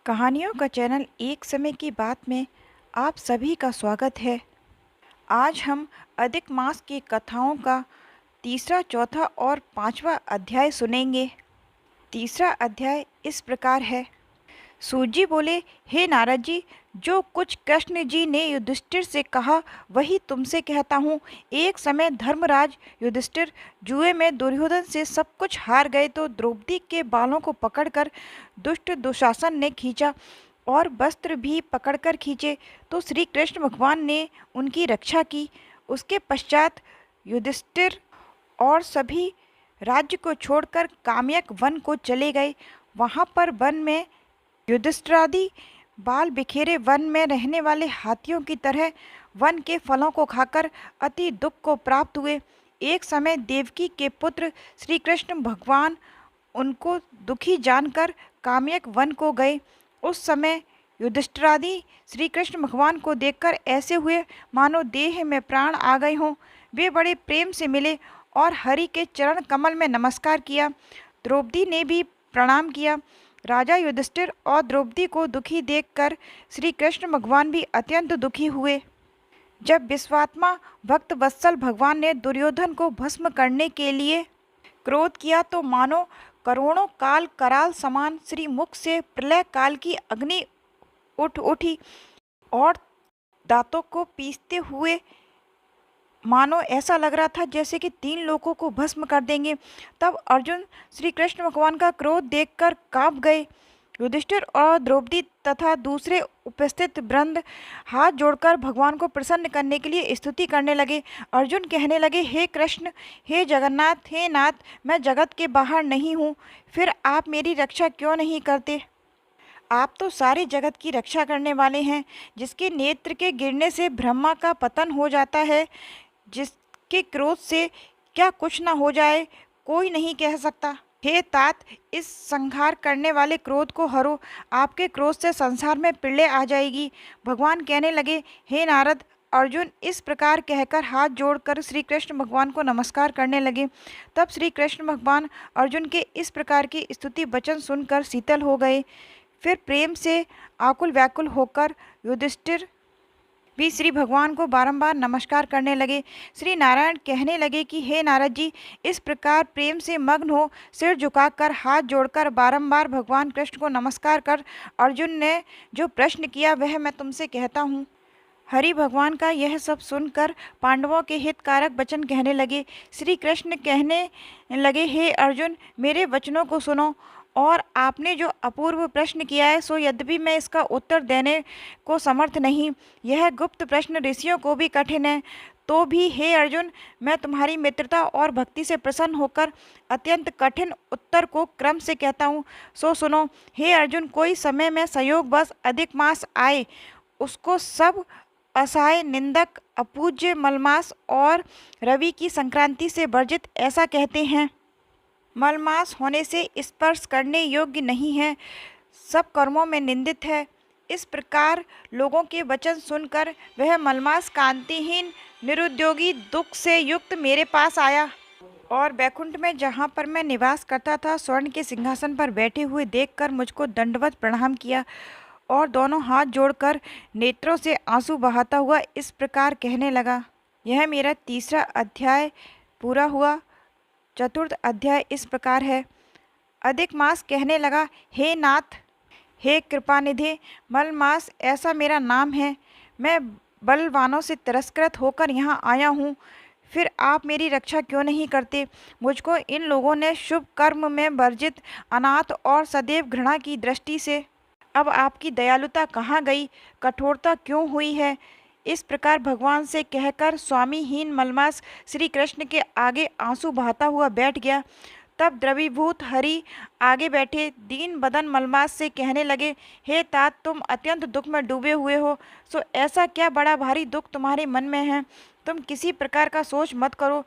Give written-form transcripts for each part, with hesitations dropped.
कहानियों का चैनल एक समय की बात में आप सभी का स्वागत है। आज हम अधिक मास की कथाओं का तीसरा, चौथा और पांचवा अध्याय सुनेंगे। तीसरा अध्याय इस प्रकार है। सूत जी बोले, हे नारद जी, जो कुछ कृष्ण जी ने युधिष्ठिर से कहा वही तुमसे कहता हूँ। एक समय धर्मराज युधिष्ठिर जुए में दुर्योधन से सब कुछ हार गए तो द्रौपदी के बालों को पकड़कर दुष्ट दुशासन ने खींचा और वस्त्र भी पकड़कर खींचे तो श्री कृष्ण भगवान ने उनकी रक्षा की। उसके पश्चात युधिष्ठिर और सभी राज्य को छोड़कर काम्यक वन को चले गए। वहाँ पर वन में युधिष्ठिरादि बाल बिखेरे वन में रहने वाले हाथियों की तरह वन के फलों को खाकर अति दुख को प्राप्त हुए। एक समय देवकी के पुत्र श्री कृष्ण भगवान उनको दुखी जानकर काम्यक वन को गए। उस समय युधिष्ठिरादि श्री कृष्ण भगवान को देखकर ऐसे हुए मानो देह में प्राण आ गए हों। वे बड़े प्रेम से मिले और हरि के चरण कमल में नमस्कार किया। द्रौपदी ने भी प्रणाम किया। राजा युधिष्ठिर और द्रौपदी को दुखी देखकर श्री कृष्ण भगवान भी अत्यंत दुखी हुए। जब विश्वात्मा भक्त वत्सल भगवान ने दुर्योधन को भस्म करने के लिए क्रोध किया तो मानो करोड़ों काल कराल समान श्री मुख से प्रलय काल की अग्नि उठी और दांतों को पीसते हुए मानो ऐसा लग रहा था जैसे कि 3 लोगों को भस्म कर देंगे। तब अर्जुन श्री कृष्ण भगवान का क्रोध देखकर कांप गए। युधिष्ठिर और द्रौपदी तथा दूसरे उपस्थित वृंद हाथ जोड़कर भगवान को प्रसन्न करने के लिए स्तुति करने लगे। अर्जुन कहने लगे, हे कृष्ण, हे जगन्नाथ, हे नाथ, मैं जगत के बाहर नहीं हूँ, फिर आप मेरी रक्षा क्यों नहीं करते? आप तो सारे जगत की रक्षा करने वाले हैं। जिसके नेत्र के गिरने से ब्रह्मा का पतन हो जाता है, जिसके क्रोध से क्या कुछ न हो जाए कोई नहीं कह सकता। हे तात, इस संहार करने वाले क्रोध को हरो, आपके क्रोध से संसार में प्रलय आ जाएगी। भगवान कहने लगे, हे नारद। अर्जुन इस प्रकार कहकर हाथ जोड़कर श्री कृष्ण भगवान को नमस्कार करने लगे। तब श्री कृष्ण भगवान अर्जुन के इस प्रकार की स्तुति वचन सुनकर शीतल हो गए। फिर प्रेम से आकुल व्याकुल होकर युधिष्ठिर भी श्री भगवान को बारंबार नमस्कार करने लगे। श्री नारायण कहने लगे कि हे नारद जी, इस प्रकार प्रेम से मग्न हो सिर झुकाकर हाथ जोड़कर बारंबार भगवान कृष्ण को नमस्कार कर अर्जुन ने जो प्रश्न किया वह मैं तुमसे कहता हूँ। हरि भगवान का यह सब सुनकर पांडवों के हितकारक वचन कहने लगे। श्री कृष्ण कहने लगे, हे अर्जुन, मेरे वचनों को सुनो और आपने जो अपूर्व प्रश्न किया है सो यद्यपि मैं इसका उत्तर देने को समर्थ नहीं, यह गुप्त प्रश्न ऋषियों को भी कठिन है, तो भी हे अर्जुन, मैं तुम्हारी मित्रता और भक्ति से प्रसन्न होकर अत्यंत कठिन उत्तर को क्रम से कहता हूँ, सो सुनो। हे अर्जुन, कोई समय में संयोग बस अधिक मास आए, उसको सब असहाय, निंदक, अपूज्य, मलमास और रवि की संक्रांति से वर्जित ऐसा कहते हैं। मलमास होने से स्पर्श करने योग्य नहीं है, सब कर्मों में निंदित है। इस प्रकार लोगों के वचन सुनकर वह मलमास कांतिहीन निरुद्योगी दुख से युक्त मेरे पास आया और वैकुंठ में जहाँ पर मैं निवास करता था स्वर्ण के सिंहासन पर बैठे हुए देखकर मुझको दंडवत प्रणाम किया और दोनों हाथ जोड़कर नेत्रों से आंसू बहाता हुआ इस प्रकार कहने लगा। यह मेरा तीसरा अध्याय पूरा हुआ। चतुर्थ अध्याय इस प्रकार है। अधिक मास कहने लगा, हे नाथ, हे कृपानिधि, मलमास ऐसा मेरा नाम है। मैं बलवानों से तिरस्कृत होकर यहाँ आया हूँ, फिर आप मेरी रक्षा क्यों नहीं करते? मुझको इन लोगों ने शुभ कर्म में वर्जित, अनाथ और सदैव घृणा की दृष्टि से अब आपकी दयालुता कहाँ गई, कठोरता क्यों हुई है? इस प्रकार भगवान से कहकर स्वामीहीन मलमास श्री कृष्ण के आगे आंसू बहाता हुआ बैठ गया। तब द्रवीभूत हरि आगे बैठे दीन बदन मलमास से कहने लगे, हे तात, तुम अत्यंत दुख में डूबे हुए हो, सो ऐसा क्या बड़ा भारी दुख तुम्हारे मन में है? तुम किसी प्रकार का सोच मत करो,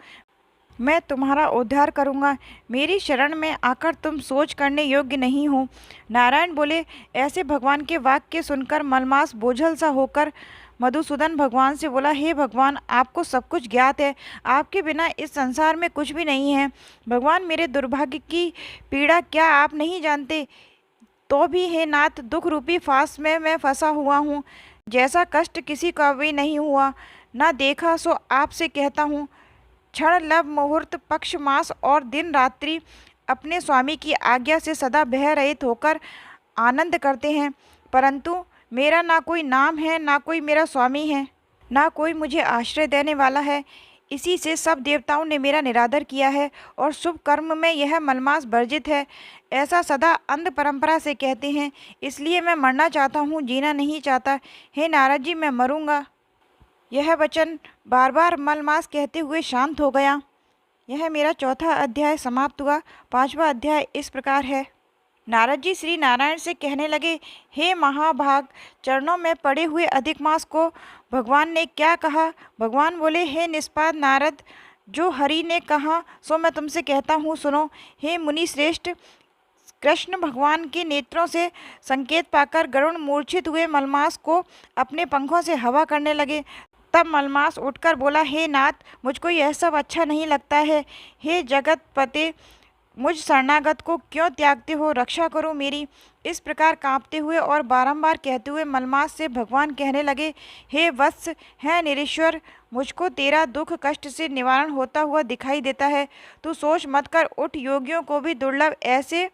मैं तुम्हारा उद्धार करूंगा। मेरी शरण में आकर तुम सोच करने योग्य नहीं हो। नारायण बोले, ऐसे भगवान के वाक्य सुनकर मलमास बोझल सा होकर मधुसूदन भगवान से बोला, हे भगवान, आपको सब कुछ ज्ञात है, आपके बिना इस संसार में कुछ भी नहीं है। भगवान, मेरे दुर्भाग्य की पीड़ा क्या आप नहीं जानते? तो भी हे नाथ, दुख रूपी फांस में मैं फंसा हुआ हूँ। जैसा कष्ट किसी का भी नहीं हुआ, ना देखा, सो आपसे कहता हूँ। क्षण लब मुहूर्त पक्ष मास और दिन रात्रि अपने स्वामी की आज्ञा से सदा भय रहित होकर आनंद करते हैं, परंतु मेरा ना कोई नाम है, ना कोई मेरा स्वामी है, ना कोई मुझे आश्रय देने वाला है। इसी से सब देवताओं ने मेरा निरादर किया है और शुभ कर्म में यह मलमास वर्जित है, ऐसा सदा अंध परंपरा से कहते हैं। इसलिए मैं मरना चाहता हूँ, जीना नहीं चाहता। हे नारद जी, मैं मरूंगा। यह वचन बार बार मलमास कहते हुए शांत हो गया। यह मेरा चौथा अध्याय समाप्त हुआ। पांचवा अध्याय इस प्रकार है। नारद जी श्री नारायण से कहने लगे, हे महाभाग, चरणों में पड़े हुए अधिक मास को भगवान ने क्या कहा? भगवान बोले, हे निष्पाद नारद, जो हरि ने कहा सो मैं तुमसे कहता हूँ, सुनो। हे मुनि श्रेष्ठ, कृष्ण भगवान के नेत्रों से संकेत पाकर गरुण मूर्छित हुए मलमास को अपने पंखों से हवा करने लगे। तब मलमास उठकर बोला, हे नाथ, मुझको यह सब अच्छा नहीं लगता है। हे जगतपते, मुझ शरणागत को क्यों त्यागते हो? रक्षा करो मेरी। इस प्रकार कांपते हुए और बारंबार कहते हुए मलमास से भगवान कहने लगे, हे वत्स, है निरीश्वर, मुझको तेरा दुख कष्ट से निवारण होता हुआ दिखाई देता है। तू सोच मत कर, उठ, योगियों को भी दुर्लभ ऐसे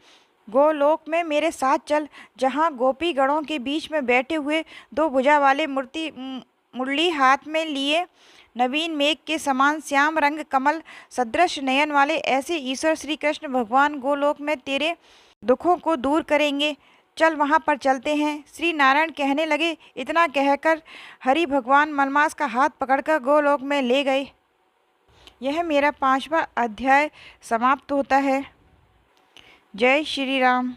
गोलोक में मेरे साथ चल, जहाँ गोपी गणों के बीच में बैठे हुए दो भुजा वाले मूर्ति मुरली हाथ में लिए नवीन मेघ के समान श्याम रंग कमल सदृश नयन वाले ऐसे ईश्वर श्री कृष्ण भगवान गोलोक में तेरे दुखों को दूर करेंगे। चल, वहाँ पर चलते हैं। श्री नारायण कहने लगे। इतना कहकर हरि भगवान मलमास का हाथ पकड़कर गोलोक में ले गए। यह मेरा पांचवा अध्याय समाप्त होता है। जय श्री राम।